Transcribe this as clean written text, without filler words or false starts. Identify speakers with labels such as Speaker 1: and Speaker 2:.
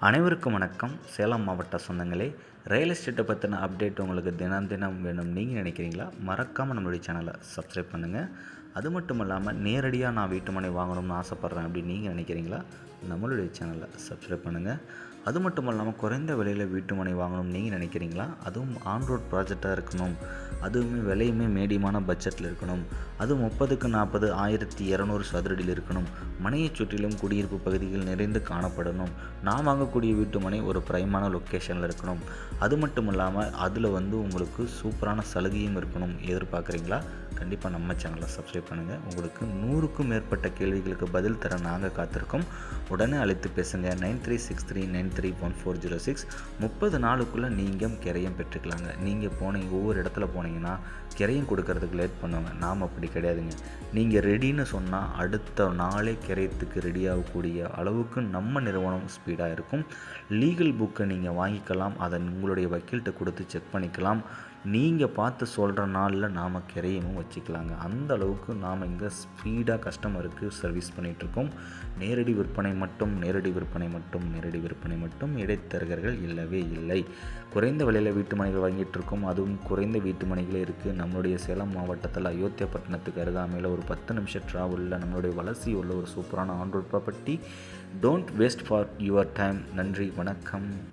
Speaker 1: அனைவருக்கும் வணக்கம். சேலம் மாவட்ட சொந்தங்களே, ரியல் எஸ்டேட்டை பற்றின அப்டேட் உங்களுக்கு தினம் வேணும் நீங்கள் நினைக்கிறீங்களா? மறக்காமல் நம்மளுடைய சேனலை சப்ஸ்கிரைப் பண்ணுங்கள். அது மட்டும் இல்லாமல் நேரடியாக நான் வீட்டு மனை வாங்கணும்னு ஆசைப்பட்றேன் அப்படின்னு நீங்கள் நினைக்கிறீங்களா? நம்மளுடைய சேனலை சப்ஸ்கிரைப் பண்ணுங்கள். அது மட்டும் இல்லாமல் குறைந்த விலையில் வீட்டு மனை வாங்கணும்னு நீங்கள் நினைக்கிறீங்களா? அதுவும் ஆன் ரோட் ப்ராஜெக்டாக இருக்கணும், அதுவுமே விலையுமே மீடியமான பட்ஜெட்டில் இருக்கணும், அதுவும் 30க்கு 40 1200 சதுரடியில் இருக்கணும், மனையை சுற்றிலும் குடியிருப்பு பகுதிகள் நிறைந்து காணப்படணும், நான் வாங்கக்கூடிய வீட்டு மனை ஒரு பிரைமான லொக்கேஷனில் இருக்கணும், அது மட்டும் இல்லாமல் அதில் உங்களுக்கு சூப்பரான சலுகையும் இருக்கணும் எதிர்பார்க்குறீங்களா? கண்டிப்பாக நம்ம சேனலை சப்ஸ்கிரைப் பண்ணுங்கள். உங்களுக்கு 100க்கும் மேற்பட்ட கேள்விகளுக்கு பதில் தர நாங்கள் காத்திருக்கோம். உடனே அழைத்து பேசுங்க. 9363931406. 30 நாளுக்குள்ளே நீங்கள் கிரையம் பெற்றுக்கலாங்க. நீங்கள் ஒவ்வொரு இடத்துல போனீங்கன்னா கிரையம் கொடுக்கறதுக்கு லேட் பண்ணுவாங்க. நாம் அப்படி கிடையாதுங்க. நீங்கள் ரெடின்னு சொன்னால் அடுத்த நாளே கிரையத்துக்கு ரெடி ஆகக்கூடிய அளவுக்கு நம்ம நிறுவனம் ஸ்பீடாக இருக்கும். லீகல் புக்கை நீங்கள் வாங்கிக்கலாம், அதை உங்களுடைய வக்கீல்கிட்ட கொடுத்து செக் பண்ணிக்கலாம். நீங்கள் பார்த்து சொல்கிற நாளில் நாம் கிரையமும் வச்சுக்கலாங்க. அந்த அளவுக்கு நாம் இங்கே ஸ்பீடாக கஸ்டமருக்கு சர்வீஸ் பண்ணிகிட்ருக்கோம். நேரடி விற்பனை மட்டும் இடைத்தரகர்கள் இல்லவே இல்லை. குறைந்த விலையில் வீட்டு மனைகள் வாங்கிட்டுருக்கோம். அதுவும் குறைந்த வீட்டு மனைகளே இருக்குது. நம்மளுடைய சேலம் மாவட்டத்தில் அயோத்தியாப்பட்டினத்துக்கு அருகாமையில் ஒரு 10 நிமிஷம் ட்ராவலில் நம்மளுடைய வளர்ச்சி உள்ள ஒரு சூப்பரான on road property. Don't waste for your time. நன்றி, வணக்கம்.